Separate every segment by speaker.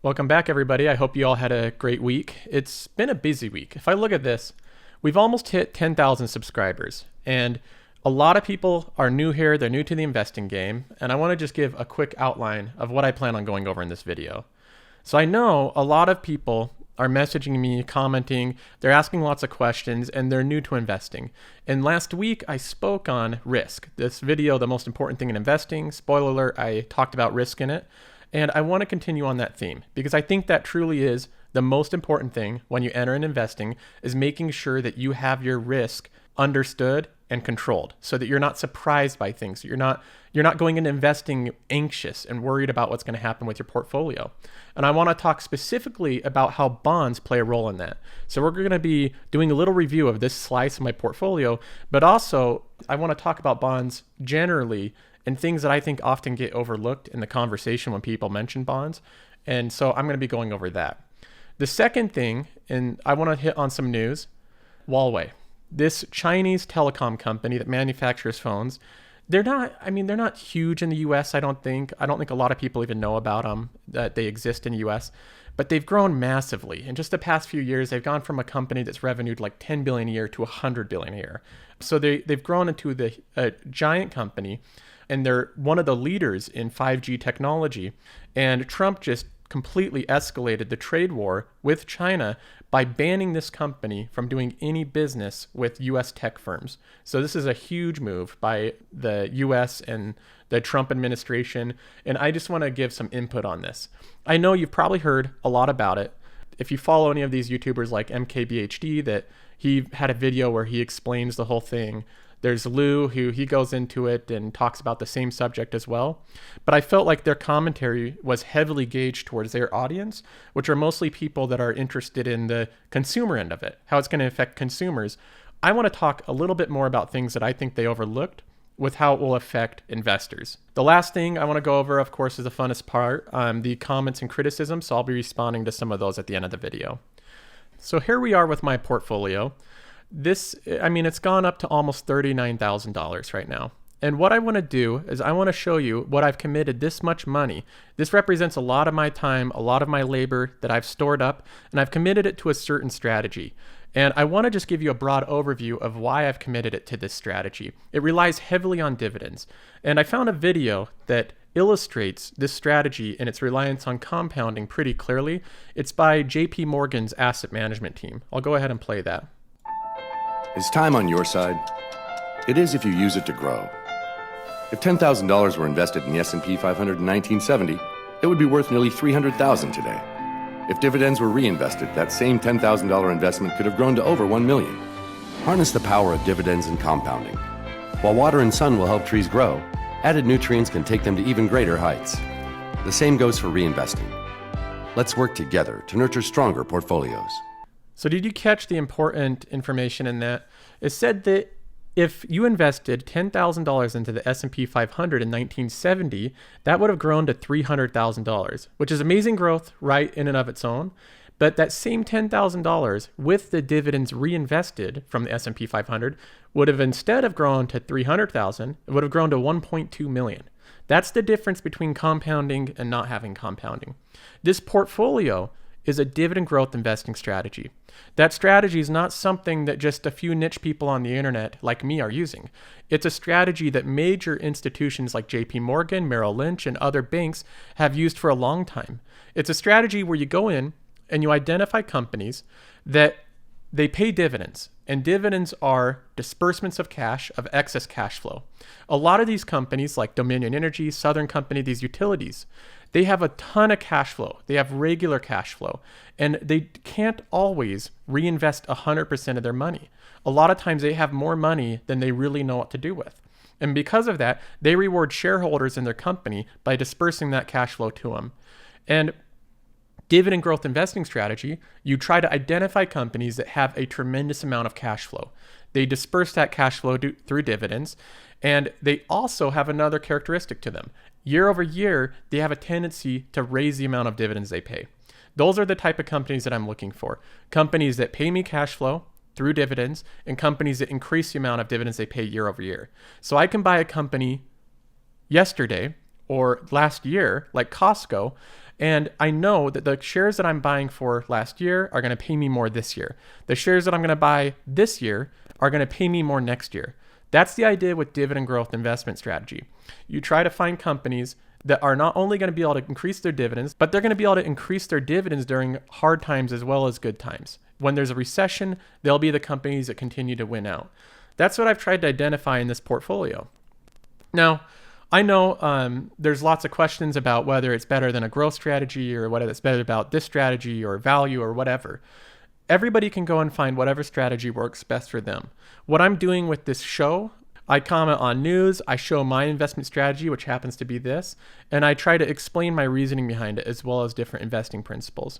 Speaker 1: Welcome back, everybody. I hope you all had a great week. It's been a busy week. If I look at this, we've almost hit 10,000 subscribers, and a lot of people are new here. They're new to the investing game, and I want to just give a quick outline of what I plan on going over in this video. So I know a lot of people are messaging me, commenting, they're asking lots of questions, and they're new to investing. And last week, I spoke on risk. This video, the most important thing in investing, spoiler alert, I talked about risk in it. And I want to continue on that theme because I think that truly is the most important thing when you enter in investing is making sure that you have your risk understood and controlled so that you're not surprised by things. You're not going into investing anxious and worried about what's going to happen with your portfolio. And I want to talk specifically about how bonds play a role in that. So we're going to be doing a little review of this slice of my portfolio, but also I want to talk about bonds generally and things that I think often get overlooked in the conversation when people mention bonds. And so I'm going to be going over that. The second thing, and I want to hit on some news, Huawei, this Chinese telecom company that manufactures phones. They're not huge in the US, I don't think. I don't think a lot of people even know about them, that they exist in the US, but they've grown massively. In just the past few years, they've gone from a company that's revenued like 10 billion a year to 100 billion a year. So they've grown into a giant company, and they're one of the leaders in 5G technology. And Trump just completely escalated the trade war with China by banning this company from doing any business with US tech firms. So this is a huge move by the US and the Trump administration. And I just want to give some input on this. I know you've probably heard a lot about it. If you follow any of these YouTubers like MKBHD, that he had a video where he explains the whole thing. There's Lou, who he goes into it and talks about the same subject as well. But I felt like their commentary was heavily gauged towards their audience, which are mostly people that are interested in the consumer end of it, how it's going to affect consumers. I want to talk a little bit more about things that I think they overlooked with how it will affect investors. The last thing I want to go over, of course, is the funnest part, the comments and criticism. So I'll be responding to some of those at the end of the video. So here we are with my portfolio. It's gone up to almost $39,000 right now. And what I want to do is I want to show you what I've committed this much money. This represents a lot of my time, a lot of my labor that I've stored up, and I've committed it to a certain strategy. And I want to just give you a broad overview of why I've committed it to this strategy. It relies heavily on dividends. And I found a video that illustrates this strategy and its reliance on compounding pretty clearly. It's by JP Morgan's asset management team. I'll go ahead and play that.
Speaker 2: Is time on your side? It is if you use it to grow. If $10,000 were invested in the S&P 500 in 1970, it would be worth nearly $300,000 today. If dividends were reinvested, that same $10,000 investment could have grown to over $1 million. Harness the power of dividends and compounding. While water and sun will help trees grow, added nutrients can take them to even greater heights. The same goes for reinvesting. Let's work together to nurture stronger portfolios.
Speaker 1: So did you catch the important information in that? It said that if you invested $10,000 into the S&P 500 in 1970, that would have grown to $300,000, which is amazing growth right in and of its own. But that same $10,000 with the dividends reinvested from the S&P 500 would have, instead of grown to $300,000, it would have grown to $1.2 million. That's the difference between compounding and not having compounding. This portfolio is a dividend growth investing strategy. That strategy is not something that just a few niche people on the internet like me are using. It's a strategy that major institutions like JP Morgan, Merrill Lynch, and other banks have used for a long time. It's a strategy where you go in and you identify companies that they pay dividends, and dividends are disbursements of cash, of excess cash flow. A lot of these companies like Dominion Energy, Southern Company, these utilities, they have a ton of cash flow. They have regular cash flow, and they can't always reinvest 100% of their money. A lot of times they have more money than they really know what to do with. And because of that, they reward shareholders in their company by dispersing that cash flow to them. And dividend growth investing strategy, you try to identify companies that have a tremendous amount of cash flow. They disperse that cash flow through dividends, and they also have another characteristic to them. Year over year, they have a tendency to raise the amount of dividends they pay. Those are the type of companies that I'm looking for. Companies that pay me cash flow through dividends, and companies that increase the amount of dividends they pay year over year. So I can buy a company yesterday or last year, like Costco, And I know that the shares that I'm buying for last year are going to pay me more this year. The shares that I'm going to buy this year are going to pay me more next year. That's the idea with dividend growth investment strategy. You try to find companies that are not only going to be able to increase their dividends, but they're going to be able to increase their dividends during hard times as well as good times. When there's a recession, they'll be the companies that continue to win out. That's what I've tried to identify in this portfolio. Now, I know there's lots of questions about whether it's better than a growth strategy or whether it's better about this strategy or value or whatever. Everybody can go and find whatever strategy works best for them. What I'm doing with this show, I comment on news, I show my investment strategy, which happens to be this, and I try to explain my reasoning behind it as well as different investing principles.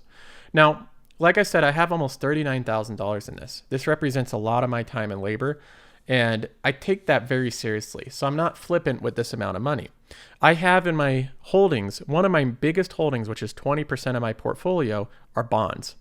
Speaker 1: Now, like I said, I have almost $39,000 in this. This represents a lot of my time and labor, and I take that very seriously. So I'm not flippant with this amount of money. I have in my holdings, one of my biggest holdings, which is 20% of my portfolio, are bonds.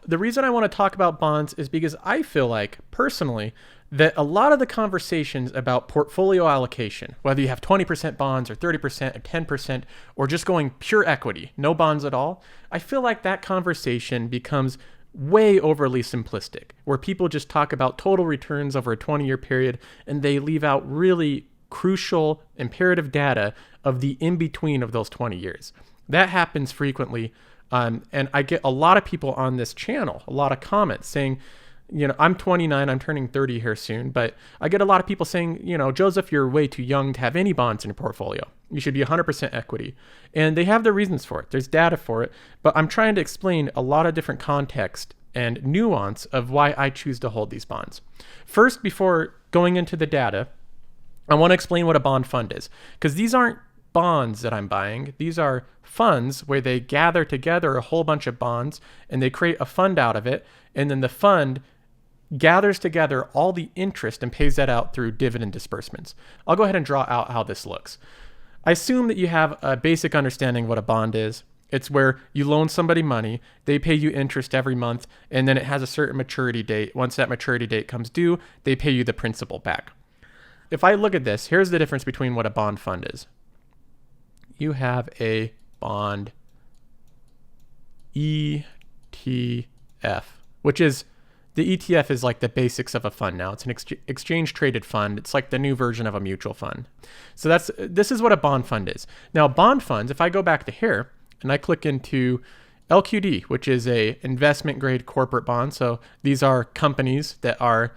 Speaker 1: The reason I want to talk about bonds is because I feel like, personally, that a lot of the conversations about portfolio allocation, whether you have 20% bonds or 30% or 10% or just going pure equity, no bonds at all, I feel like that conversation becomes way overly simplistic, where people just talk about total returns over a 20-year period and they leave out really crucial imperative data of the in-between of those 20 years. That happens frequently. And I get a lot of people on this channel, a lot of comments saying, I'm 29, I'm turning 30 here soon, but I get a lot of people saying, Joseph, you're way too young to have any bonds in your portfolio. You should be 100% equity. And they have their reasons for it. There's data for it, but I'm trying to explain a lot of different context and nuance of why I choose to hold these bonds. First, before going into the data, I want to explain what a bond fund is, because these aren't bonds that I'm buying. These are funds where they gather together a whole bunch of bonds and they create a fund out of it. And then the fund gathers together all the interest and pays that out through dividend disbursements. I'll go ahead and draw out how this looks. I assume that you have a basic understanding of what a bond is. It's where you loan somebody money, they pay you interest every month, and then it has a certain maturity date. Once that maturity date comes due, they pay you the principal back. If I look at this, here's the difference between what a bond fund is. You have a bond ETF, which is, the ETF is like the basics of a fund now. It's an exchange traded fund. It's like the new version of a mutual fund. So this is what a bond fund is. Now, bond funds, if I go back to here and I click into LQD, which is a investment grade corporate bond. So these are companies that are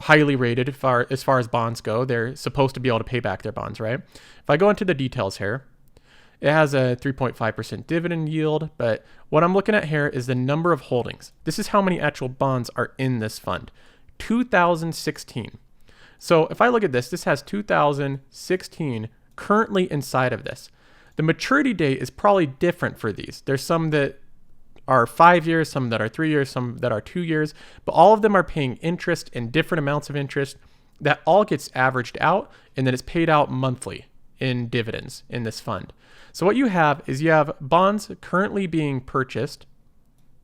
Speaker 1: highly rated as far as bonds go. They're supposed to be able to pay back their bonds, right? If I go into the details here, it has a 3.5% dividend yield, but what I'm looking at here is the number of holdings. This is how many actual bonds are in this fund. 2016. So if I look at this has 2016 currently inside of this. The maturity date is probably different for these. There's some that are 5 years, some that are 3 years, some that are 2 years, but all of them are paying interest in different amounts of interest. That all gets averaged out, and then it's paid out monthly in dividends in this fund. So what you have is you have bonds currently being purchased,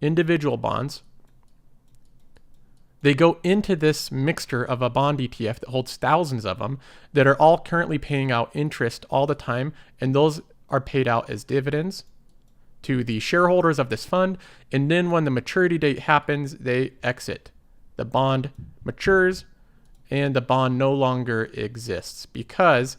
Speaker 1: individual bonds. They go into this mixture of a bond ETF that holds thousands of them that are all currently paying out interest all the time, and those are paid out as dividends to the shareholders of this fund. And then when the maturity date happens, they exit. The bond matures and the bond no longer exists because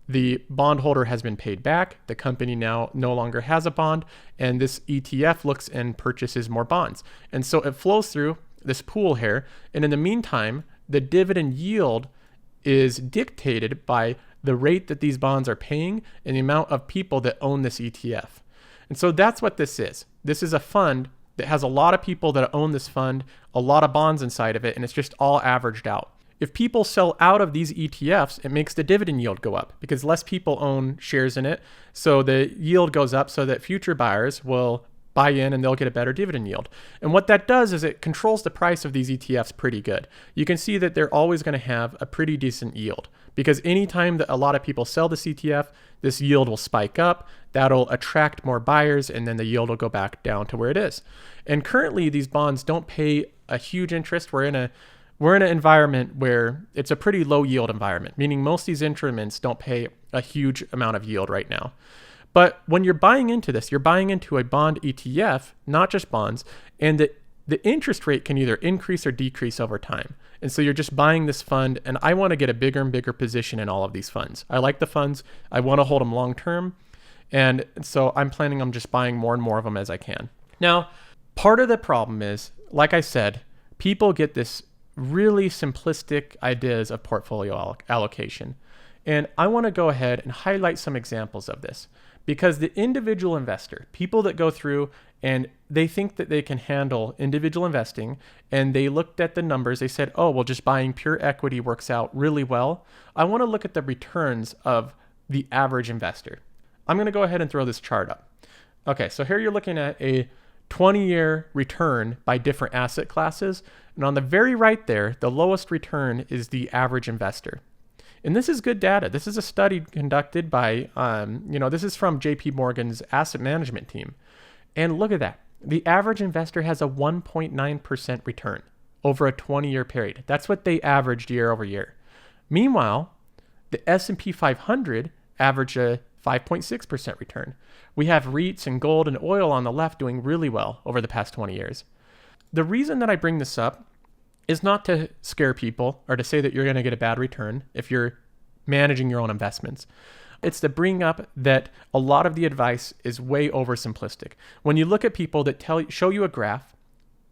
Speaker 1: the bondholder has been paid back. The company now no longer has a bond, and this ETF looks and purchases more bonds. And so it flows through this pool here. And in the meantime, the dividend yield is dictated by the rate that these bonds are paying and the amount of people that own this ETF. And so that's what this is. This is a fund that has a lot of people that own this fund, a lot of bonds inside of it, and it's just all averaged out. If people sell out of these ETFs, it makes the dividend yield go up because less people own shares in it. So the yield goes up so that future buyers will buy in and they'll get a better dividend yield. And what that does is it controls the price of these ETFs pretty good. You can see that they're always going to have a pretty decent yield because anytime that a lot of people sell this ETF, this yield will spike up. That'll attract more buyers, and then the yield will go back down to where it is. And currently, these bonds don't pay a huge interest. We're in an environment where it's a pretty low yield environment, meaning most of these instruments don't pay a huge amount of yield right now. But when you're buying into this, you're buying into a bond ETF, not just bonds, and the interest rate can either increase or decrease over time. And so you're just buying this fund, and I want to get a bigger and bigger position in all of these funds. I like the funds. I want to hold them long term. And so I'm planning on just buying more and more of them as I can. Now, part of the problem is, like I said, people get this really simplistic ideas of portfolio allocation. And I want to go ahead and highlight some examples of this, because the individual investor, people that go through and they think that they can handle individual investing, and they looked at the numbers, they said, oh, well, just buying pure equity works out really well. I want to look at the returns of the average investor. I'm going to go ahead and throw this chart up. Okay, so here you're looking at a 20-year return by different asset classes. And on the very right there, the lowest return is the average investor. And this is good data. This is a study conducted by, this is from JP Morgan's asset management team. And look at that. The average investor has a 1.9% return over a 20-year period. That's what they averaged year over year. Meanwhile, the S&P 500 averaged a 5.6% return. We have REITs and gold and oil on the left doing really well over the past 20 years. The reason that I bring this up is not to scare people or to say that you're going to get a bad return if you're managing your own investments. It's to bring up that a lot of the advice is way oversimplistic. When you look at people that show you a graph,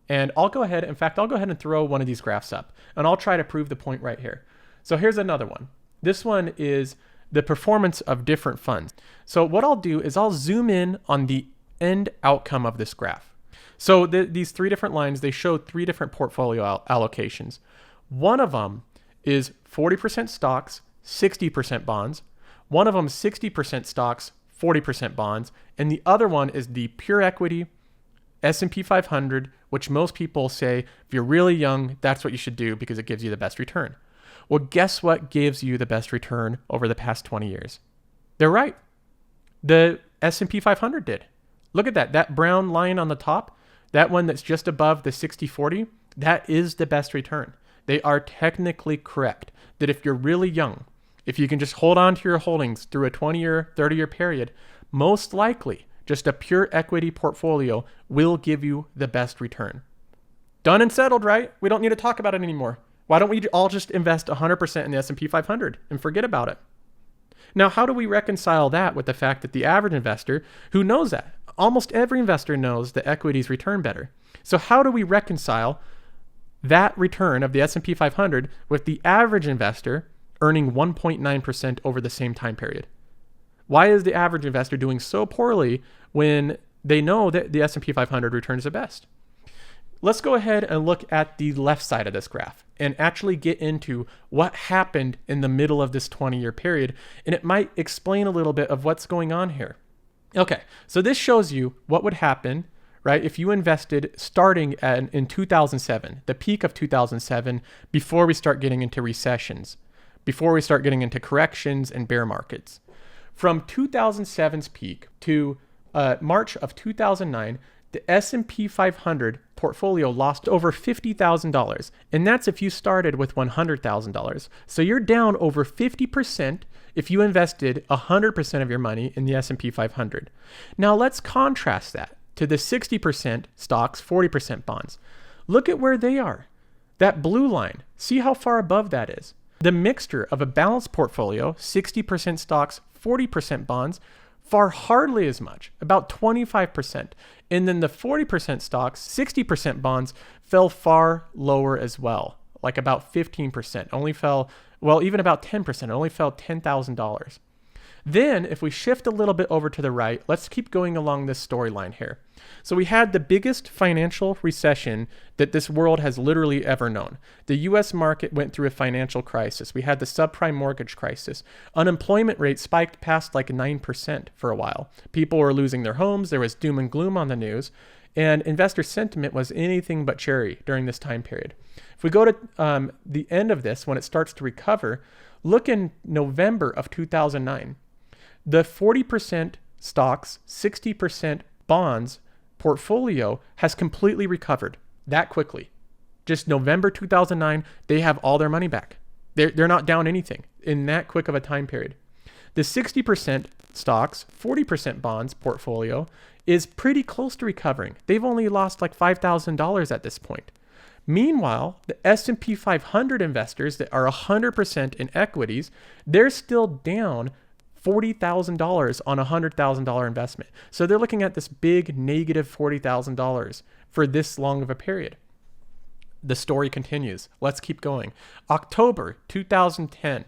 Speaker 1: and I'll go ahead and throw one of these graphs up, and I'll try to prove the point right here. So here's another one. This one is the performance of different funds. So what I'll do is I'll zoom in on the end outcome of this graph. So these three different lines, they show three different portfolio allocations. One of them is 40% stocks, 60% bonds. One of them 60% stocks, 40% bonds. And the other one is the pure equity S&P 500, which most people say, if you're really young, that's what you should do because it gives you the best return. Well, guess what gives you the best return over the past 20 years? They're right. The S&P 500 did. Look at that. That brown line on the top, that one that's just above the 60-40, that is the best return. They are technically correct that if you're really young, if you can just hold on to your holdings through a 20-year, 30-year period, most likely just a pure equity portfolio will give you the best return. Done and settled, right? We don't need to talk about it anymore. Why don't we all just invest 100% in the S&P 500 and forget about it? Now, how do we reconcile that with the fact that the average investor, who knows that? Almost every investor knows that equities return better. So how do we reconcile that return of the S&P 500 with the average investor earning 1.9% over the same time period? Why is the average investor doing so poorly when they know that the S&P 500 returns the best? Let's go ahead and look at the left side of this graph and actually get into what happened in the middle of this 20-year period, and it might explain a little bit of what's going on here. Okay, so this shows you what would happen, right, if you invested starting in 2007, the peak of 2007, before we start getting into recessions, before we start getting into corrections and bear markets. From 2007's peak to March of 2009, the S&P 500 portfolio lost over $50,000, and that's if you started with $100,000. So you're down over 50% if you invested 100% of your money in the S&P 500. Now let's contrast that to the 60% stocks, 40% bonds. Look at where they are. That blue line, see how far above that is. The mixture of a balanced portfolio, 60% stocks, 40% bonds, far hardly as much, about 25%. And then the 40% stocks, 60% bonds fell far lower as well, like about 15%, only fell, well, even about 10%, it only fell $10,000. Then if we shift a little bit over to the right, let's keep going along this storyline here. So we had the biggest financial recession that this world has literally ever known. The US market went through a financial crisis. We had the subprime mortgage crisis. Unemployment rate spiked past like 9% for a while. People were losing their homes. There was doom and gloom on the news. And investor sentiment was anything but cheery during this time period. If we go to the end of this, when it starts to recover, look in November of 2009. The 40% stocks, 60% bonds portfolio has completely recovered that quickly. Just November 2009, they have all their money back. They're not down anything in that quick of a time period. The 60% stocks, 40% bonds portfolio is pretty close to recovering. They've only lost like $5,000 at this point. Meanwhile, the S&P 500 investors that are 100% in equities, they're still down $40,000 on a $100,000 investment. So they're looking at this big negative $40,000 for this long of a period. The story continues. Let's keep going. October 2010,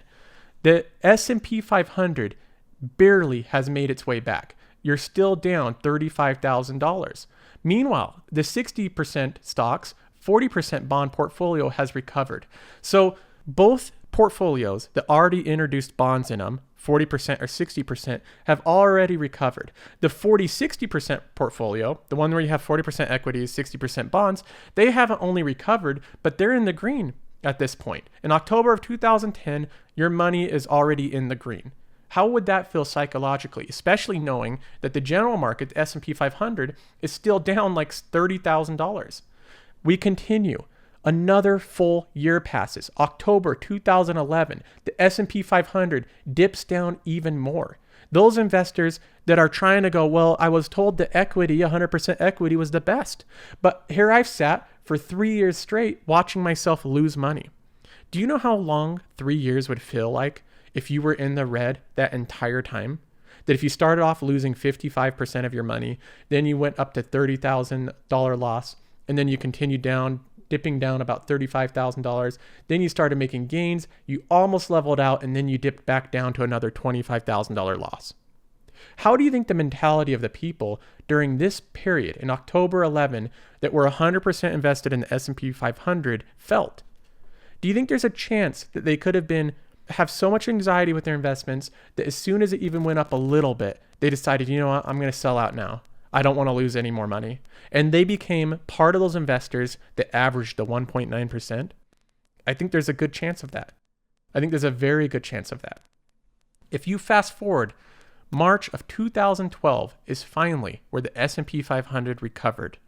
Speaker 1: the S&P 500 barely has made its way back. You're still down $35,000. Meanwhile, the 60% stocks, 40% bond portfolio has recovered. So both portfolios that already introduced bonds in them, 40% or 60%, have already recovered. The 40-60% portfolio, the one where you have 40% equities, 60% bonds, they haven't only recovered, but they're in the green at this point. In October of 2010, your money is already in the green. How would that feel psychologically, especially knowing that the general market, the S&P 500, is still down like $30,000? We continue. Another full year passes. October 2011, the S&P 500 dips down even more. Those investors that are trying to go, well, I was told the equity, 100% equity was the best. But here I've sat for 3 years straight watching myself lose money. Do you know how long 3 years would feel like if you were in the red that entire time? That if you started off losing 55% of your money, then you went up to $30,000 loss, and then you continued down, dipping down about $35,000. Then you started making gains, you almost leveled out, and then you dipped back down to another $25,000 loss. How do you think the mentality of the people during this period in October 11 that were 100% invested in the S&P 500 felt? Do you think there's a chance that they could have so much anxiety with their investments that as soon as it even went up a little bit, they decided, you know what, I'm going to sell out now. I don't want to lose any more money. And they became part of those investors that averaged the 1.9%. I think there's a good chance of that. I think there's a very good chance of that. If you fast forward, March of 2012 is finally where the S&P 500 recovered,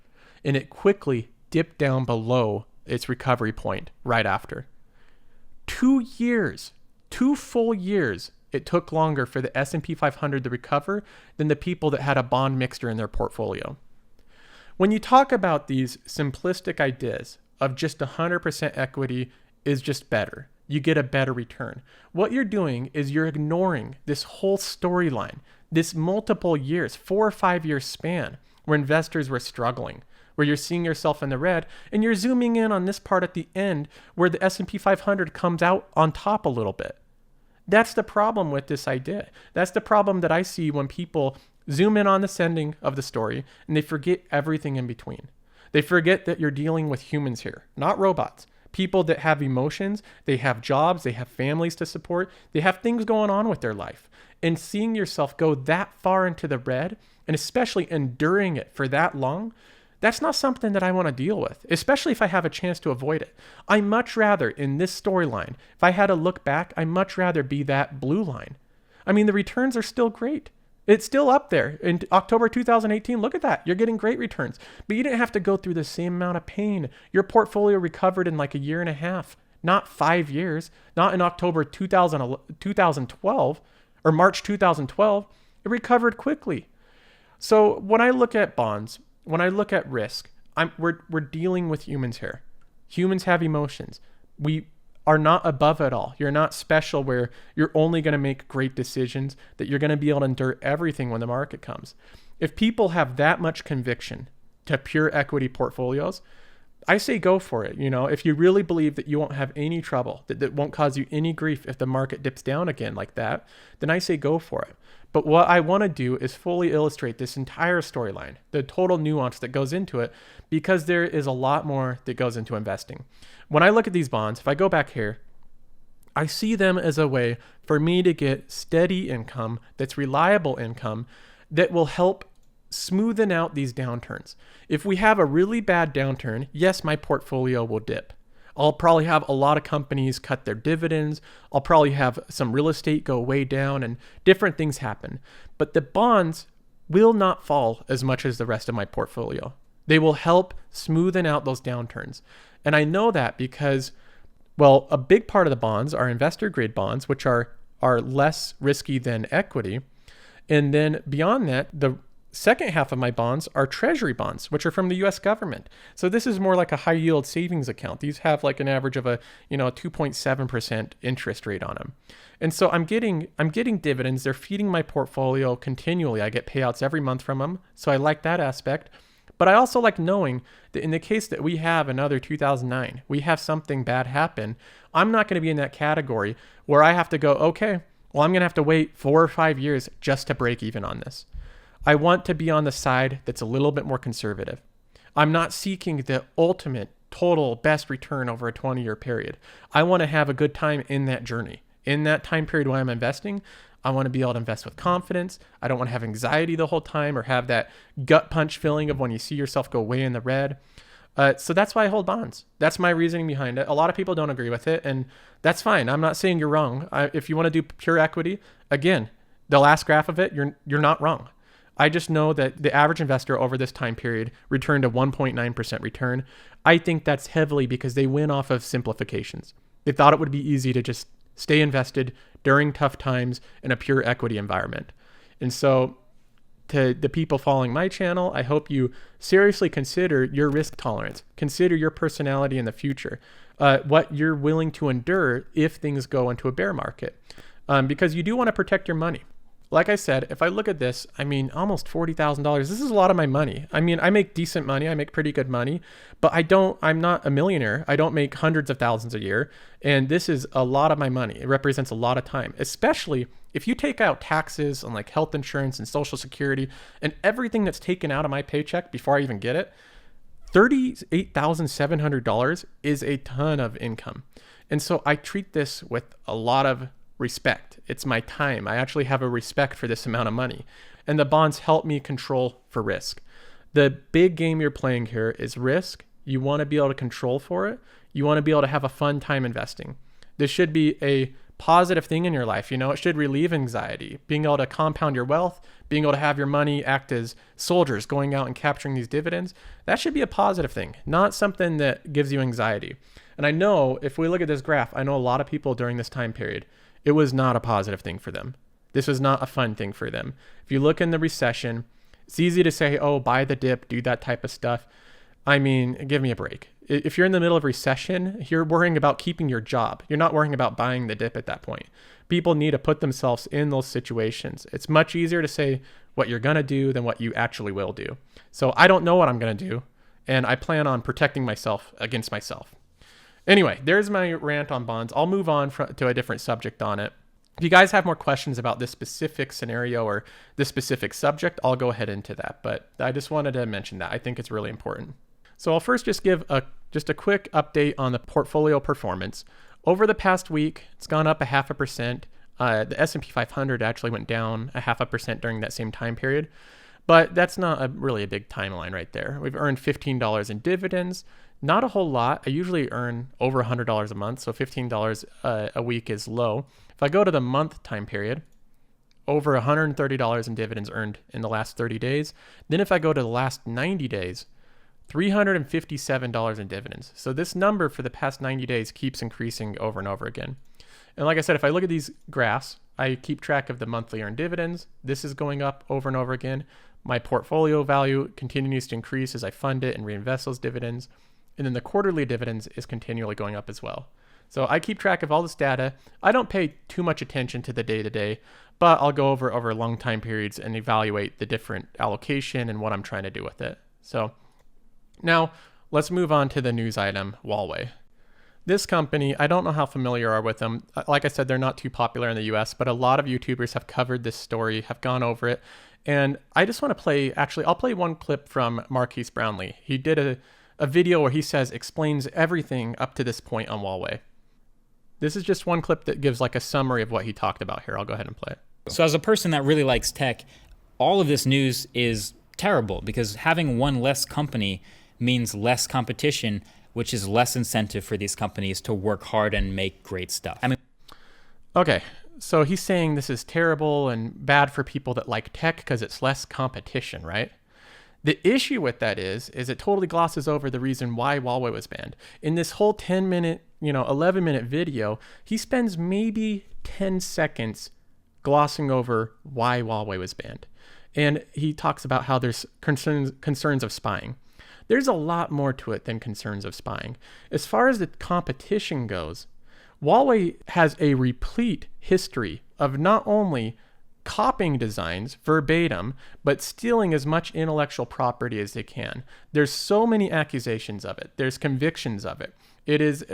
Speaker 1: and it quickly dipped down below its recovery point right after. 2 years, 2 full years, it took longer for the S&P 500 to recover than the people that had a bond mixture in their portfolio. When you talk about these simplistic ideas of just 100% equity is just better, you get a better return. What you're doing is you're ignoring this whole storyline, this multiple years, 4 or 5 year span where investors were struggling, where you're seeing yourself in the red, and you're zooming in on this part at the end where the S&P 500 comes out on top a little bit. That's the problem with this idea. That's the problem that I see when people zoom in on the sending of the story and they forget everything in between. They forget that you're dealing with humans here, not robots. People that have emotions, they have jobs, they have families to support, they have things going on with their life. And seeing yourself go that far into the red, and especially enduring it for that long, that's not something that I want to deal with, especially if I have a chance to avoid it. I much rather, in this storyline, if I had to look back, I much rather be that blue line. I mean, the returns are still great. It's still up there. In October 2018, look at that. You're getting great returns. But you didn't have to go through the same amount of pain. Your portfolio recovered in like a year and a half, not 5 years, not in October 2012 or March 2012. It recovered quickly. So when I look at bonds, when I look at risk, we're dealing with humans here. Humans have emotions. We are not above it all. You're not special where you're only going to make great decisions, that you're going to be able to endure everything when the market comes. If people have that much conviction to pure equity portfolios, I say go for it. You know, if you really believe that you won't have any trouble, that won't cause you any grief if the market dips down again like that, then I say go for it. But what I want to do is fully illustrate this entire storyline, the total nuance that goes into it, because there is a lot more that goes into investing. When I look at these bonds, if I go back here, I see them as a way for me to get steady income that's reliable income that will help smoothen out these downturns. If we have a really bad downturn, yes, my portfolio will dip. I'll probably have a lot of companies cut their dividends. I'll probably have some real estate go way down and different things happen. But the bonds will not fall as much as the rest of my portfolio. They will help smoothen out those downturns. And I know that because, well, a big part of the bonds are investor grade bonds, which are less risky than equity. And then beyond that, the second half of my bonds are treasury bonds, which are from the US government. So this is more like a high yield savings account. These have like an average of a 2.7% interest rate on them. And so I'm getting dividends. They're feeding my portfolio continually. I get payouts every month from them. So I like that aspect. But I also like knowing that in the case that we have another 2009, we have something bad happen, I'm not going to be in that category where I have to go, okay, well, I'm going to have to wait 4 or 5 years just to break even on this. I want to be on the side that's a little bit more conservative. I'm not seeking the ultimate total best return over a 20-year period. I want to have a good time in that journey. In that time period when I'm investing, I want to be able to invest with confidence. I don't want to have anxiety the whole time or have that gut punch feeling of when you see yourself go way in the red. So that's why I hold bonds. That's my reasoning behind it. A lot of people don't agree with it, and that's fine. I'm not saying you're wrong. If you want to do pure equity, again, the last graph of it, you're not wrong. I just know that the average investor over this time period returned a 1.9% return. I think that's heavily because they went off of simplifications. They thought it would be easy to just stay invested during tough times in a pure equity environment. And so to the people following my channel, I hope you seriously consider your risk tolerance, consider your personality in the future, what you're willing to endure if things go into a bear market, because you do want to protect your money. Like I said, if I look at this, I mean, almost $40,000. This is a lot of my money. I mean, I make decent money. I make pretty good money, but I'm not a millionaire. I don't make hundreds of thousands a year. And this is a lot of my money. It represents a lot of time, especially if you take out taxes on like health insurance and Social Security and everything that's taken out of my paycheck before I even get it. $38,700 is a ton of income. And so I treat this with a lot of respect. It's my time. I actually have a respect for this amount of money. And the bonds help me control for risk. The big game you're playing here is risk. You want to be able to control for it. You want to be able to have a fun time investing. This should be a positive thing in your life. It should relieve anxiety. Being able to compound your wealth, being able to have your money act as soldiers going out and capturing these dividends, that should be a positive thing, not something that gives you anxiety. And I know if we look at this graph, I know a lot of people during this time period, it was not a positive thing for them. This was not a fun thing for them. If you look in the recession, it's easy to say, oh, buy the dip, do that type of stuff. I mean, give me a break. If you're in the middle of recession, you're worrying about keeping your job. You're not worrying about buying the dip at that point. People need to put themselves in those situations. It's much easier to say what you're going to do than what you actually will do. So I don't know what I'm going to do, and I plan on protecting myself against myself. Anyway, there's my rant on bonds. I'll move on to a different subject on it. If you guys have more questions about this specific scenario or this specific subject, I'll go ahead into that. But I just wanted to mention that. I think it's really important. So I'll first just give a quick update on the portfolio performance. Over the past week, it's gone up 0.5%. The S&P 500 actually went down 0.5% during that same time period. But that's not really a big timeline right there. We've earned $15 in dividends. Not a whole lot. I usually earn over $100 a month, so $15 a week is low. If I go to the month time period, over $130 in dividends earned in the last 30 days. Then if I go to the last 90 days, $357 in dividends. So this number for the past 90 days keeps increasing over and over again. And like I said, if I look at these graphs, I keep track of the monthly earned dividends. This is going up over and over again. My portfolio value continues to increase as I fund it and reinvest those dividends. And then the quarterly dividends is continually going up as well. So I keep track of all this data. I don't pay too much attention to the day-to-day, but I'll go over long time periods and evaluate the different allocation and what I'm trying to do with it. So now let's move on to the news item, Huawei. This company, I don't know how familiar you are with them. Like I said, they're not too popular in the US, but a lot of YouTubers have covered this story, have gone over it. And I just want to play, I'll play one clip from Marquise Brownlee. He did a video where he explains everything up to this point on Huawei. This is just one clip that gives like a summary of what he talked about here. I'll go ahead and play it.
Speaker 3: So as a person that really likes tech, all of this news is terrible because having one less company means less competition, which is less incentive for these companies to work hard and make great stuff.
Speaker 1: Okay, so he's saying this is terrible and bad for people that like tech because it's less competition, right? The issue with that is it totally glosses over the reason why Huawei was banned. In this whole 10-minute, 11-minute video, he spends maybe 10 seconds glossing over why Huawei was banned. And he talks about how there's concerns of spying. There's a lot more to it than concerns of spying. As far as the competition goes, Huawei has a replete history of not only copying designs verbatim, but stealing as much intellectual property as they can. There's so many accusations of it. There's convictions of it. It is,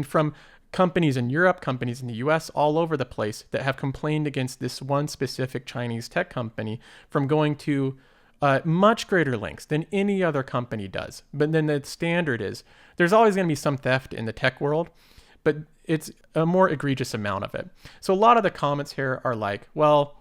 Speaker 1: from companies in Europe, companies in the US, all over the place that have complained against this one specific Chinese tech company from going to much greater lengths than any other company does. But then the standard is there's always going to be some theft in the tech world, but it's a more egregious amount of it. So a lot of the comments here are like, well,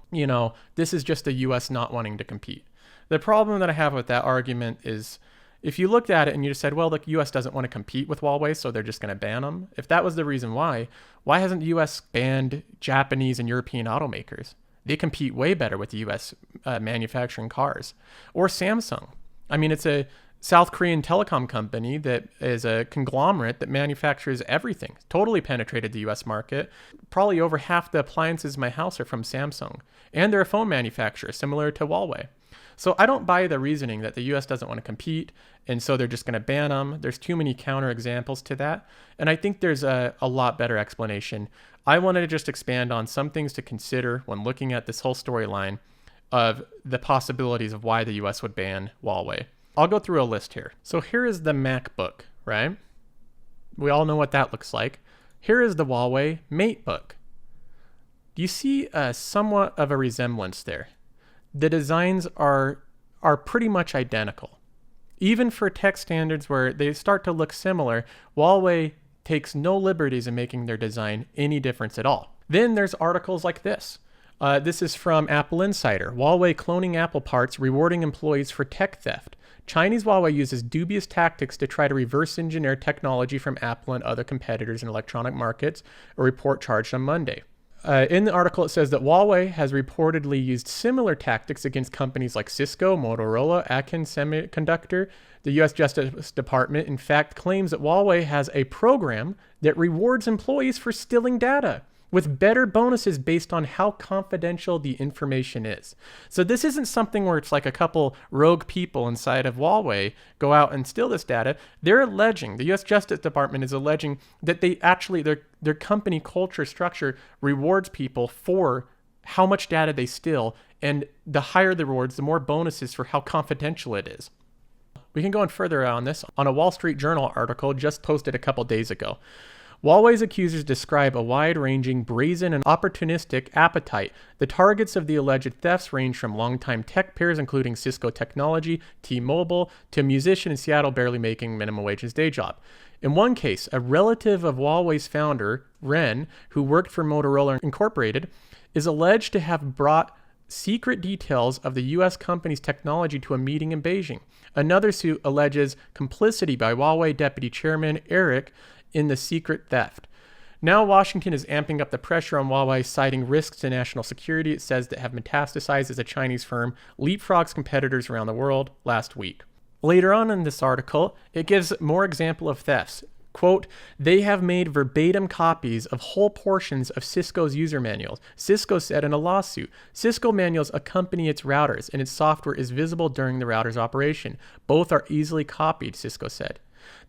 Speaker 1: this is just the US not wanting to compete. The problem that I have with that argument is if you looked at it and you just said, well, the US doesn't want to compete with Huawei, so they're just going to ban them. If that was the reason why hasn't the US banned Japanese and European automakers? They compete way better with the US manufacturing cars. Or Samsung. It's a South Korean telecom company that is a conglomerate that manufactures everything. Totally penetrated the US market. Probably over half the appliances in my house are from Samsung. And they're a phone manufacturer similar to Huawei. So I don't buy the reasoning that the US doesn't want to compete, and so they're just going to ban them. There's too many counterexamples to that. And I think there's a lot better explanation. I wanted to just expand on some things to consider when looking at this whole storyline of the possibilities of why the US would ban Huawei. I'll go through a list here. So here is the MacBook, right? We all know what that looks like. Here is the Huawei MateBook. Do you see somewhat of a resemblance there? The designs are pretty much identical. Even for tech standards where they start to look similar, Huawei takes no liberties in making their design any difference at all. Then there's articles like this. This is from Apple Insider. Huawei cloning Apple parts, rewarding employees for tech theft. Chinese Huawei uses dubious tactics to try to reverse engineer technology from Apple and other competitors in electronic markets, a report charged on Monday. In the article, it says that Huawei has reportedly used similar tactics against companies like Cisco, Motorola, Atkins Semiconductor. The U.S. Justice Department, in fact, claims that Huawei has a program that rewards employees for stealing data, with better bonuses based on how confidential the information is. So this isn't something where it's like a couple rogue people inside of Huawei go out and steal this data. They're alleging, the U.S. Justice Department is alleging that they actually, their company culture structure rewards people for how much data they steal, and the higher the rewards, the more bonuses for how confidential it is. We can go on further on this on a Wall Street Journal article just posted a couple days ago. Huawei's accusers describe a wide-ranging, brazen, and opportunistic appetite. The targets of the alleged thefts range from longtime tech peers, including Cisco Technology, T-Mobile, to a musician in Seattle barely making minimum wage in his day job. In one case, a relative of Huawei's founder, Ren, who worked for Motorola Incorporated, is alleged to have brought secret details of the U.S. company's technology to a meeting in Beijing. Another suit alleges complicity by Huawei deputy chairman Eric in the secret theft. Now Washington is amping up the pressure on Huawei, citing risks to national security it says that have metastasized as a Chinese firm leapfrogs competitors around the world last week. Later on in this article, it gives more example of thefts. Quote, they have made verbatim copies of whole portions of Cisco's user manuals. Cisco said in a lawsuit, Cisco manuals accompany its routers and its software is visible during the router's operation. Both are easily copied, Cisco said.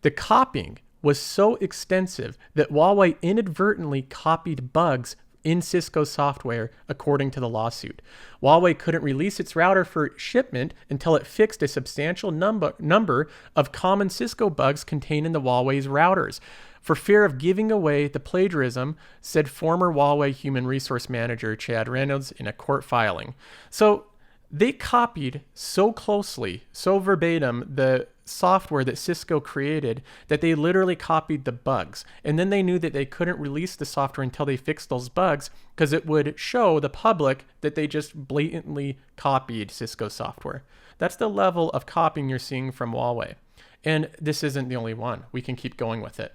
Speaker 1: The copying was so extensive that Huawei inadvertently copied bugs in Cisco software, according to the lawsuit. Huawei couldn't release its router for shipment until it fixed a substantial number of common Cisco bugs contained in the Huawei's routers, for fear of giving away the plagiarism, said former Huawei human resource manager Chad Reynolds in a court filing. So they copied so closely, so verbatim, the software that Cisco created that they literally copied the bugs. And then they knew that they couldn't release the software until they fixed those bugs because it would show the public that they just blatantly copied Cisco software. That's the level of copying you're seeing from Huawei. And this isn't the only one. We can keep going with it.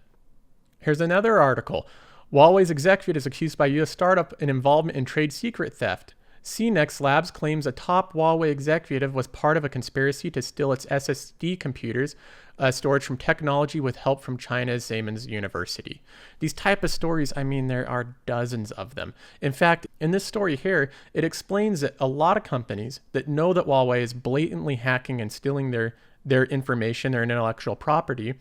Speaker 1: Here's another article. Huawei's executive is accused by U.S. startup in involvement in trade secret theft. CNEX Labs claims a top Huawei executive was part of a conspiracy to steal its SSD computers storage from technology with help from China's Siemens University. These type of stories, there are dozens of them. In fact, In this story here, it explains that a lot of companies that know that Huawei is blatantly hacking and stealing their information, their intellectual property,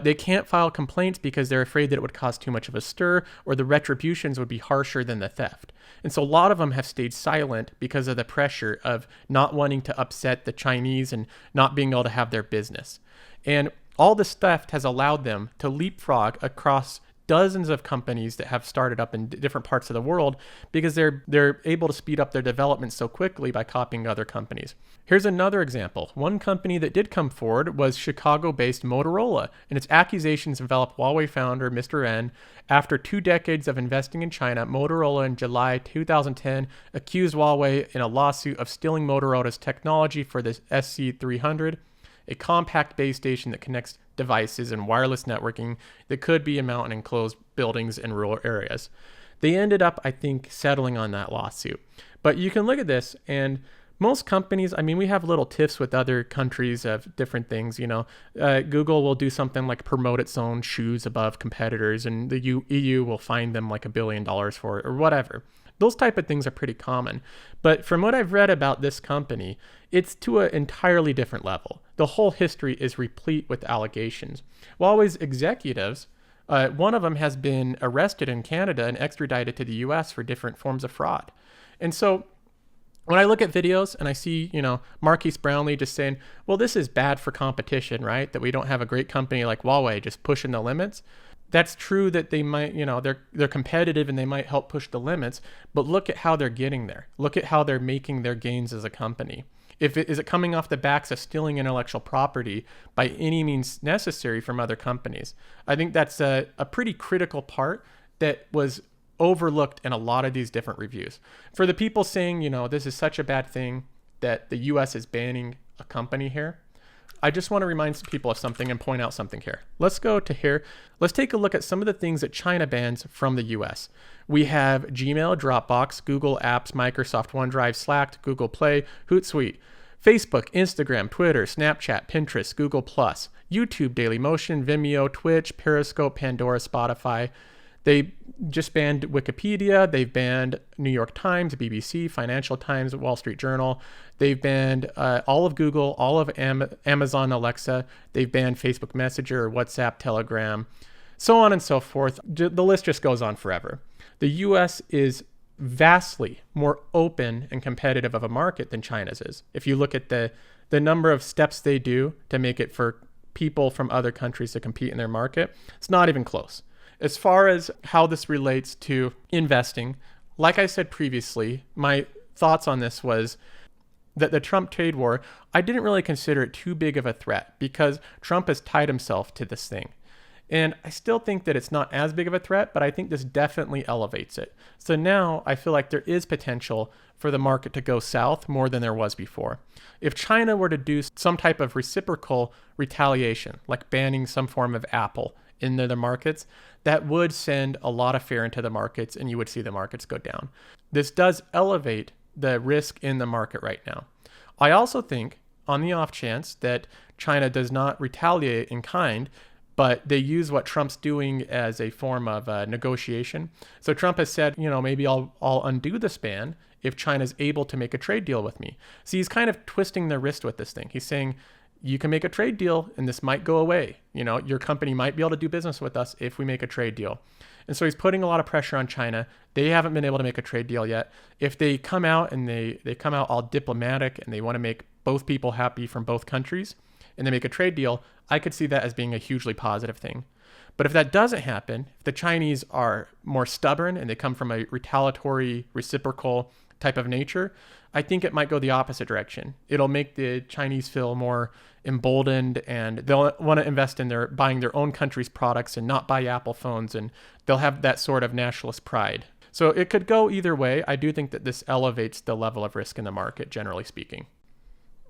Speaker 1: they can't file complaints because they're afraid that it would cause too much of a stir or the retributions would be harsher than the theft. And so a lot of them have stayed silent because of the pressure of not wanting to upset the Chinese and not being able to have their business. And all this theft has allowed them to leapfrog across dozens of companies that have started up in different parts of the world because they're able to speed up their development so quickly by copying other companies. Here's another example. One company that did come forward was Chicago-based Motorola, and its accusations enveloped Huawei founder Mr. N. After 2 decades of investing in China, Motorola in July 2010 accused Huawei in a lawsuit of stealing Motorola's technology for the SC300, a compact base station that connects devices and wireless networking that could be mounted in enclosed buildings in rural areas. They ended up, I think, settling on that lawsuit. But you can look at this, and most companies, I mean, we have little tiffs with other countries of different things. Google will do something like promote its own shoes above competitors, and the EU will fine them like $1 billion for it or whatever. Those type of things are pretty common. But from what I've read about this company, it's to an entirely different level. The whole history is replete with allegations. Huawei's executives, one of them has been arrested in Canada and extradited to the US for different forms of fraud. And so when I look at videos and I see, Marquise Brownlee just saying, well, this is bad for competition, right? That we don't have a great company like Huawei just pushing the limits. That's true that they might, they're competitive and they might help push the limits, but look at how they're getting there. Look at how they're making their gains as a company. Is it coming off the backs of stealing intellectual property by any means necessary from other companies? I think that's a pretty critical part that was overlooked in a lot of these different reviews. For the people saying, this is such a bad thing that the US is banning a company here, I just want to remind people of something and point out something here. Let's go to here. Let's take a look at some of the things that China bans from the US. We have Gmail, Dropbox, Google Apps, Microsoft OneDrive, Slack, Google Play, Hootsuite, Facebook, Instagram, Twitter, Snapchat, Pinterest, Google+, YouTube, Dailymotion, Vimeo, Twitch, Periscope, Pandora, Spotify. They just banned Wikipedia. They've banned New York Times, BBC, Financial Times, Wall Street Journal. They've banned all of Google, all of Amazon Alexa. They've banned Facebook Messenger, WhatsApp, Telegram, so on and so forth. The list just goes on forever. The US is vastly more open and competitive of a market than China's is. If you look at the number of steps they do to make it for people from other countries to compete in their market, it's not even close. As far as how this relates to investing, like I said previously, my thoughts on this was that the Trump trade war, I didn't really consider it too big of a threat because Trump has tied himself to this thing. And I still think that it's not as big of a threat, but I think this definitely elevates it. So now I feel like there is potential for the market to go south more than there was before. If China were to do some type of reciprocal retaliation, like banning some form of Apple in the markets, that would send a lot of fear into the markets and you would see the markets go down. This does elevate the risk in the market right now. I also think on the off chance that China does not retaliate in kind, but they use what Trump's doing as a form of negotiation. So Trump has said, maybe I'll undo this ban if China's able to make a trade deal with me. So he's kind of twisting their wrist with this thing. He's saying, you can make a trade deal and this might go away. Your company might be able to do business with us if we make a trade deal. And so he's putting a lot of pressure on China. They haven't been able to make a trade deal yet. If they come out and they come out all diplomatic and they want to make both people happy from both countries and they make a trade deal, I could see that as being a hugely positive thing. But if that doesn't happen, if the Chinese are more stubborn and they come from a retaliatory, reciprocal type of nature, I think it might go the opposite direction. It'll make the Chinese feel more emboldened and they'll want to invest in buying their own country's products and not buy Apple phones, and they'll have that sort of nationalist pride. So it could go either way. I do think that this elevates the level of risk in the market, generally speaking.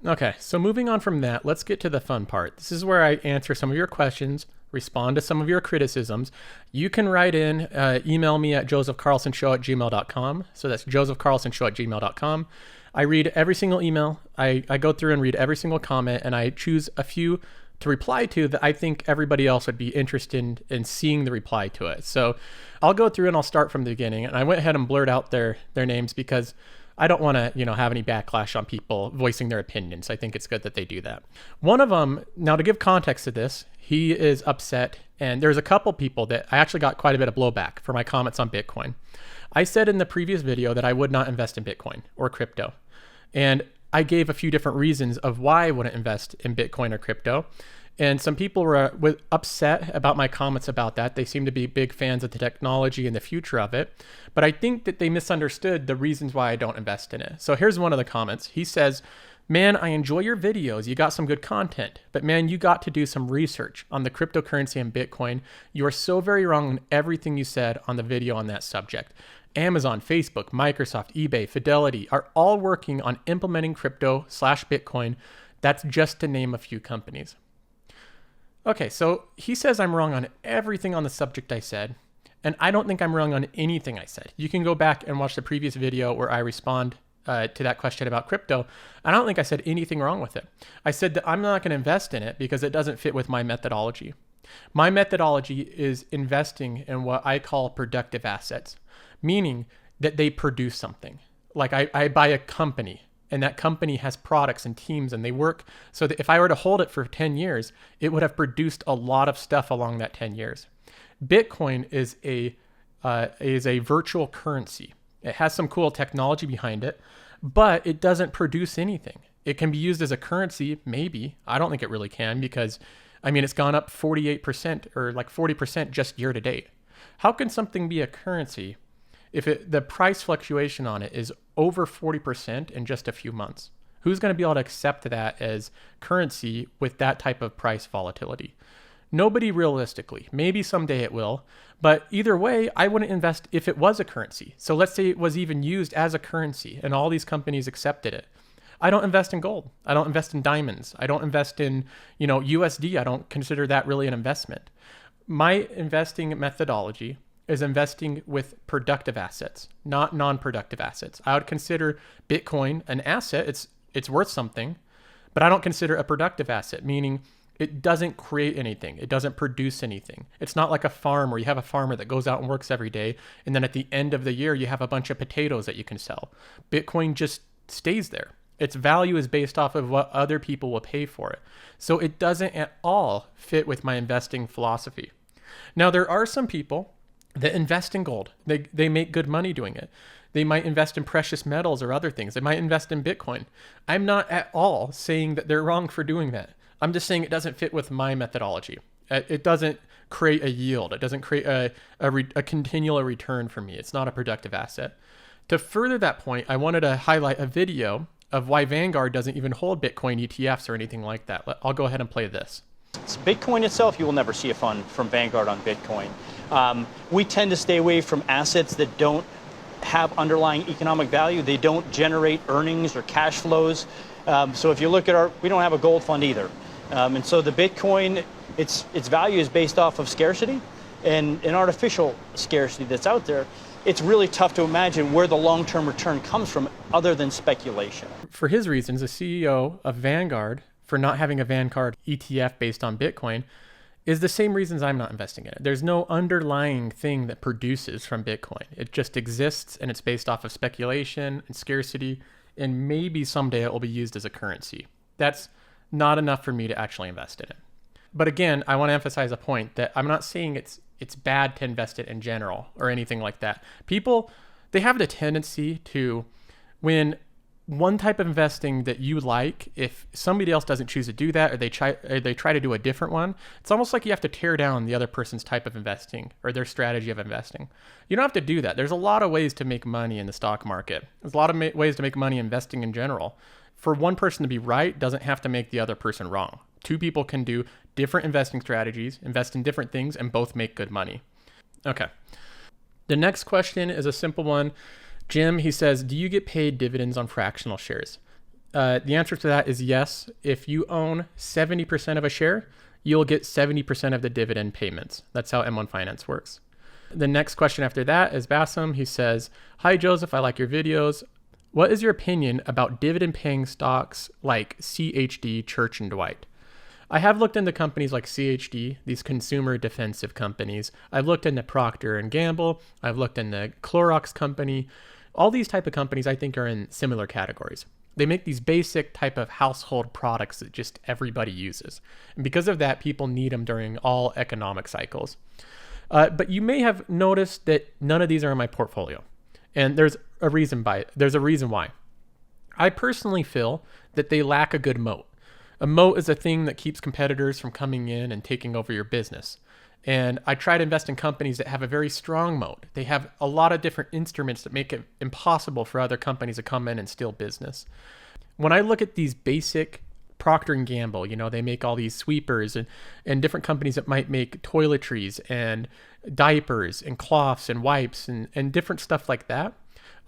Speaker 1: Okay, so moving on from that, let's get to the fun part. This is where I answer some of your questions, respond to some of your criticisms. You can write in, email me at josephcarlsonshow@gmail.com. So that's josephcarlsonshow@gmail.com. I read every single email. I go through and read every single comment, and I choose a few to reply to that I think everybody else would be interested in seeing the reply to it. So I'll go through and I'll start from the beginning. And I went ahead and blurred out their names because I don't want to, have any backlash on people voicing their opinions. I think it's good that they do that. One of them, now to give context to this, he is upset. And there's a couple people that I actually got quite a bit of blowback for my comments on Bitcoin. I said in the previous video that I would not invest in Bitcoin or crypto. And I gave a few different reasons of why I wouldn't invest in Bitcoin or crypto. And some people were upset about my comments about that. They seem to be big fans of the technology and the future of it. But I think that they misunderstood the reasons why I don't invest in it. So here's one of the comments. He says, "Man, I enjoy your videos. You got some good content. But man, you got to do some research on the cryptocurrency and Bitcoin. You are so very wrong in everything you said on the video on that subject. Amazon, Facebook, Microsoft, eBay, Fidelity are all working on implementing crypto/Bitcoin. That's just to name a few companies." Okay, so he says I'm wrong on everything on the subject I said, and I don't think I'm wrong on anything I said. You can go back and watch the previous video where I respond to that question about crypto. I don't think I said anything wrong with it. I said that I'm not going to invest in it because it doesn't fit with my methodology. My methodology is investing in what I call productive assets, meaning that they produce something. Like I buy a company, and that company has products and teams, and they work so that if I were to hold it for 10 years, it would have produced a lot of stuff along that 10 years. Bitcoin is a virtual currency. It has some cool technology behind it, but it doesn't produce anything. It can be used as a currency, maybe. I don't think it really can because, it's gone up 48% or like 40% just year to date. How can something be a currency if the price fluctuation on it is over 40% in just a few months? Who's going to be able to accept that as currency with that type of price volatility? Nobody realistically. Maybe someday it will. But either way, I wouldn't invest if it was a currency. So let's say it was even used as a currency and all these companies accepted it. I don't invest in gold. I don't invest in diamonds. I don't invest in, USD. I don't consider that really an investment. My investing methodology is investing with productive assets, not non-productive assets. I would consider Bitcoin an asset. It's worth something, but I don't consider a productive asset, meaning it doesn't create anything. It doesn't produce anything. It's not like a farm where you have a farmer that goes out and works every day, and then at the end of the year, you have a bunch of potatoes that you can sell. Bitcoin just stays there. Its value is based off of what other people will pay for it. So it doesn't at all fit with my investing philosophy. Now, there are some people that invest in gold. They make good money doing it. They might invest in precious metals or other things. They might invest in Bitcoin. I'm not at all saying that they're wrong for doing that. I'm just saying it doesn't fit with my methodology. It doesn't create a yield. It doesn't create a continual return for me. It's not a productive asset. To further that point, I wanted to highlight a video of why Vanguard doesn't even hold Bitcoin ETFs or anything like that. I'll go ahead and play this.
Speaker 4: Bitcoin itself, you will never see a fund from Vanguard on Bitcoin. We tend to stay away from assets that don't have underlying economic value. They don't generate earnings or cash flows. So if you look at we don't have a gold fund either. And so the Bitcoin, its value is based off of scarcity and an artificial scarcity that's out there. It's really tough to imagine where the long-term return comes from other than speculation.
Speaker 1: For his reasons, the CEO of Vanguard, for not having a Vanguard ETF based on Bitcoin, is the same reasons I'm not investing in it. There's no underlying thing that produces from Bitcoin. It just exists, and it's based off of speculation and scarcity, and maybe someday it will be used as a currency. That's not enough for me to actually invest in it. But again, I want to emphasize a point that I'm not saying it's bad to invest it in general or anything like that. People, they have the tendency to, when one type of investing that you like, if somebody else doesn't choose to do that, or they try to do a different one, it's almost like you have to tear down the other person's type of investing or their strategy of investing. You don't have to do that. There's a lot of ways to make money in the stock market. There's a lot of ways to make money investing in general. For one person to be right doesn't have to make the other person wrong. Two people can do different investing strategies, invest in different things, and both make good money. Okay. The next question is a simple one. Jim, he says, do you get paid dividends on fractional shares? The answer to that is yes. If you own 70% of a share, you'll get 70% of the dividend payments. That's how M1 Finance works. The next question after that is Bassam. He says, hi, Joseph, I like your videos. What is your opinion about dividend paying stocks like CHD, Church & Dwight? I have looked into companies like CHD, these consumer defensive companies. I've looked into Procter and Gamble. I've looked into Clorox company. All these type of companies I think are in similar categories. They make these basic type of household products that just everybody uses. And because of that, people need them during all economic cycles. But you may have noticed that none of these are in my portfolio. And there's a reason why. I personally feel that they lack a good moat. A moat is a thing that keeps competitors from coming in and taking over your business. And I try to invest in companies that have a very strong moat. They have a lot of different instruments that make it impossible for other companies to come in and steal business. When I look at these basic Procter and Gamble, they make all these sweepers and different companies that might make toiletries and diapers and cloths and wipes and different stuff like that.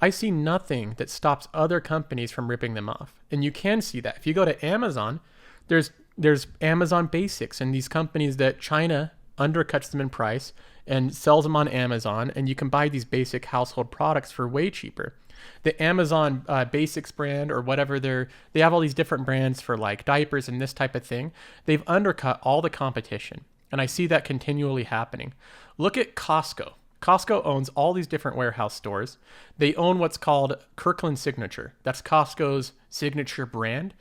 Speaker 1: I see nothing that stops other companies from ripping them off. And you can see that. If you go to Amazon, there's Amazon Basics and these companies that China undercuts them in price and sells them on Amazon, and you can buy these basic household products for way cheaper. The Amazon Basics brand or whatever, they have all these different brands for like diapers and this type of thing. They've undercut all the competition, and I see that continually happening. Look at Costco. Costco owns all these different warehouse stores. They own what's called Kirkland Signature. That's Costco's signature brand.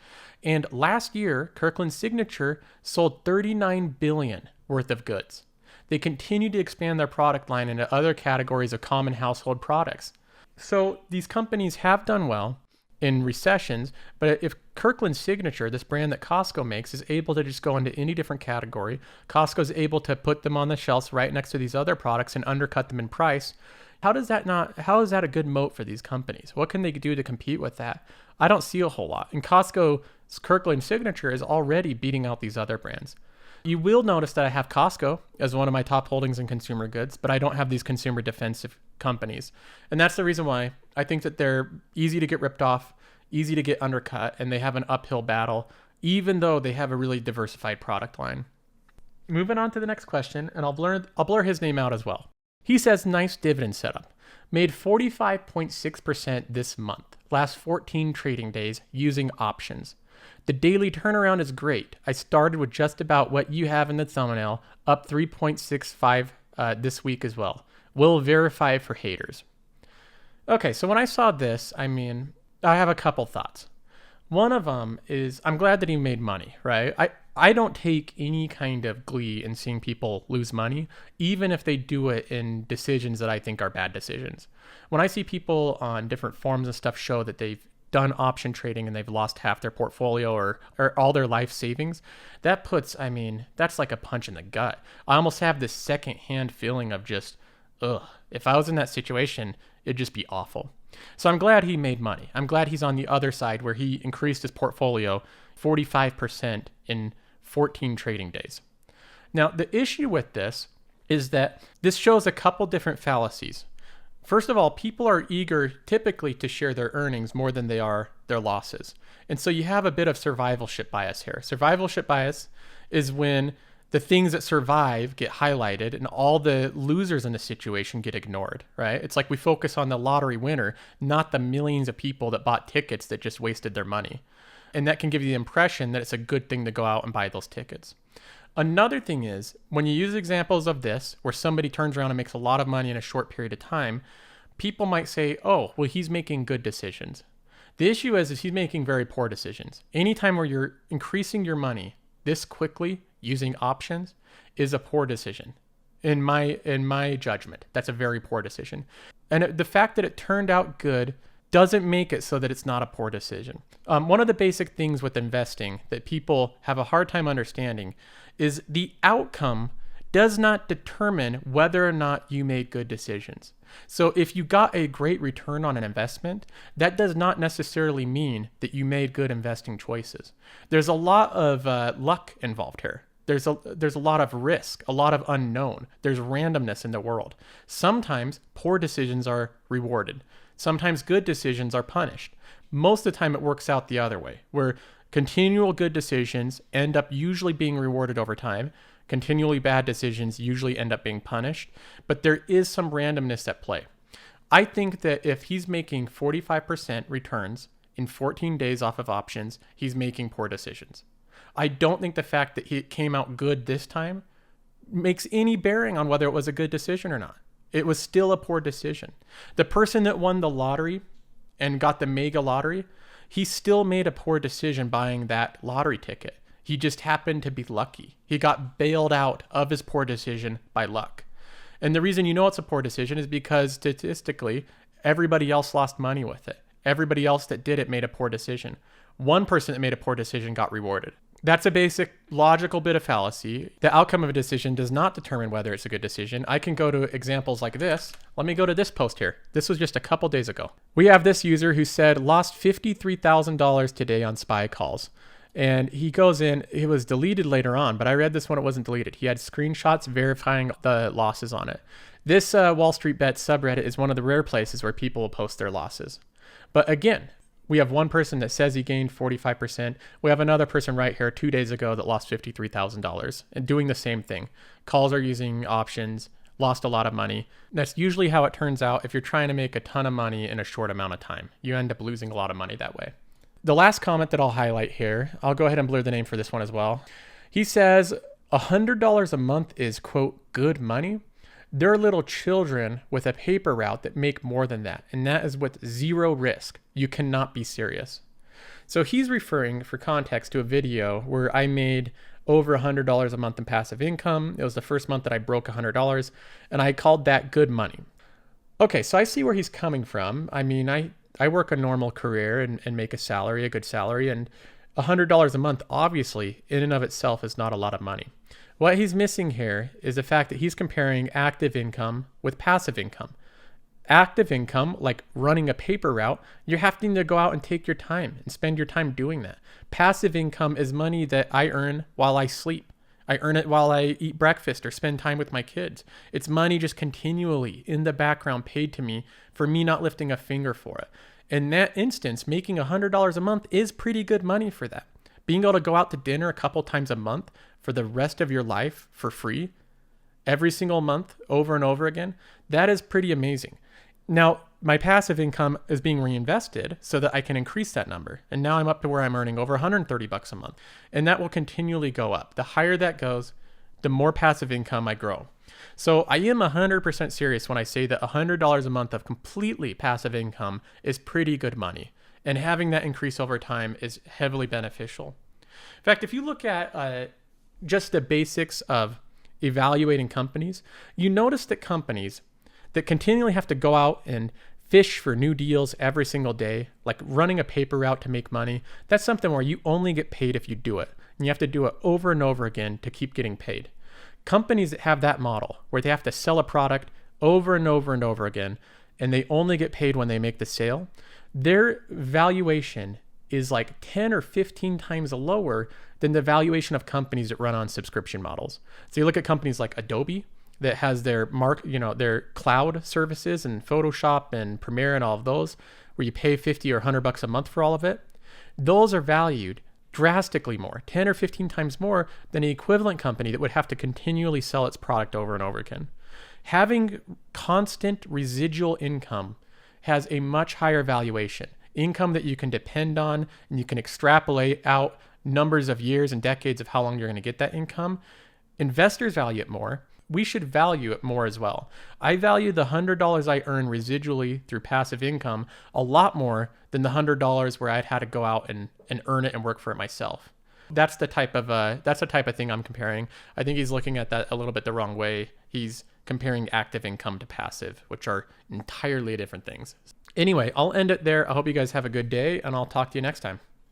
Speaker 1: And last year, Kirkland Signature sold $39 billion worth of goods. They continue to expand their product line into other categories of common household products. So these companies have done well in recessions, but if Kirkland Signature, this brand that Costco makes, is able to just go into any different category, Costco's able to put them on the shelves right next to these other products and undercut them in price. How is that a good moat for these companies? What can they do to compete with that? I don't see a whole lot. And Costco's Kirkland Signature is already beating out these other brands. You will notice that I have Costco as one of my top holdings in consumer goods, but I don't have these consumer defensive companies. And that's the reason why I think that they're easy to get ripped off, easy to get undercut, and they have an uphill battle, even though they have a really diversified product line. Moving on to the next question, and I'll blur his name out as well. He says, nice dividend setup. Made 45.6% this month, last 14 trading days using options. The daily turnaround is great. I started with just about what you have in the thumbnail, up 3.65 this week as well. Will verify for haters. Okay, so when I saw this, I have a couple thoughts. One of them is I'm glad that he made money, right? I don't take any kind of glee in seeing people lose money, even if they do it in decisions that I think are bad decisions. When I see people on different forums and stuff show that they've done option trading and they've lost half their portfolio or all their life savings, that's like a punch in the gut. I almost have this secondhand feeling of just, if I was in that situation, it'd just be awful. So I'm glad he made money. I'm glad he's on the other side where he increased his portfolio 45% in 14 trading days. Now, the issue with this is that this shows a couple different fallacies. First of all, people are eager typically to share their earnings more than they are their losses. And so you have a bit of survivalship bias here. Survivalship bias is when the things that survive get highlighted and all the losers in the situation get ignored, right? It's like we focus on the lottery winner, not the millions of people that bought tickets that just wasted their money. And that can give you the impression that it's a good thing to go out and buy those tickets. Another thing is, when you use examples of this, where somebody turns around and makes a lot of money in a short period of time, people might say, oh, well, he's making good decisions. The issue is he's making very poor decisions. Anytime where you're increasing your money this quickly using options is a poor decision. In my judgment, that's a very poor decision. And the fact that it turned out good doesn't make it so that it's not a poor decision. One of the basic things with investing that people have a hard time understanding is the outcome does not determine whether or not you made good decisions. So if you got a great return on an investment, that does not necessarily mean that you made good investing choices. There's a lot of luck involved here. There's a lot of risk, a lot of unknown. There's randomness in the world. Sometimes poor decisions are rewarded. Sometimes good decisions are punished. Most of the time it works out the other way, where continual good decisions end up usually being rewarded over time. Continually bad decisions usually end up being punished, but there is some randomness at play. I think that if he's making 45% returns in 14 days off of options, he's making poor decisions. I don't think the fact that he came out good this time makes any bearing on whether it was a good decision or not. It was still a poor decision. The person that won the lottery and got the mega lottery, he still made a poor decision buying that lottery ticket. He just happened to be lucky. He got bailed out of his poor decision by luck. And the reason you know it's a poor decision is because statistically, everybody else lost money with it. Everybody else that did it made a poor decision. One person that made a poor decision got rewarded. That's a basic logical bit of fallacy. The outcome of a decision does not determine whether it's a good decision. I can go to examples like this. Let me go to this post here. This was just a couple days ago. We have this user who said lost $53,000 today on spy calls. And he goes in, it was deleted later on, but I read this when it wasn't deleted. He had screenshots verifying the losses on it. This Wall Street Bet subreddit is one of the rare places where people will post their losses. But again, we have one person that says he gained 45%. We have another person right here 2 days ago that lost $53,000 and doing the same thing. Calls are using options, lost a lot of money. That's usually how it turns out if you're trying to make a ton of money in a short amount of time. You end up losing a lot of money that way. The last comment that I'll highlight here, I'll go ahead and blur the name for this one as well. He says $100 a month is, quote, good money. There are little children with a paper route that make more than that, and that is with zero risk. You cannot be serious. So he's referring, for context, to a video where I made over $100 a month in passive income. It was the first month that I broke $100, and I called that good money. Okay, so I see where he's coming from. I mean, I work a normal career and make a salary, a good salary, and $100 a month, obviously, in and of itself is not a lot of money. What he's missing here is the fact that he's comparing active income with passive income. Active income, like running a paper route, you're having to go out and take your time and spend your time doing that. Passive income is money that I earn while I sleep. I earn it while I eat breakfast or spend time with my kids. It's money just continually in the background paid to me for me not lifting a finger for it. In that instance, making $100 a month is pretty good money for that. Being able to go out to dinner a couple times a month for the rest of your life for free, every single month, over and over again, that is pretty amazing. Now, my passive income is being reinvested so that I can increase that number. And now I'm up to where I'm earning over $130 a month. And that will continually go up. The higher that goes, the more passive income I grow. So I am 100% serious when I say that $100 a month of completely passive income is pretty good money. And having that increase over time is heavily beneficial. In fact, if you look at just the basics of evaluating companies, you notice that companies that continually have to go out and fish for new deals every single day, like running a paper route to make money, that's something where you only get paid if you do it. And you have to do it over and over again to keep getting paid. Companies that have that model, where they have to sell a product over and over and over again, and they only get paid when they make the sale, their valuation is like 10 or 15 times lower than the valuation of companies that run on subscription models. So you look at companies like Adobe that has their their cloud services and Photoshop and Premiere and all of those, where you pay $50 or $100 a month for all of it. Those are valued drastically more, 10 or 15 times more than an equivalent company that would have to continually sell its product over and over again. Having constant residual income has a much higher valuation. Income that you can depend on and you can extrapolate out numbers of years and decades of how long you're going to get that income. Investors value it more. We should value it more as well. I value the $100 I earn residually through passive income a lot more than the $100 where I'd had to go out and earn it and work for it myself. That's the type of thing I'm comparing. I think he's looking at that a little bit the wrong way. He's comparing active income to passive, which are entirely different things. Anyway, I'll end it there. I hope you guys have a good day, and I'll talk to you next time.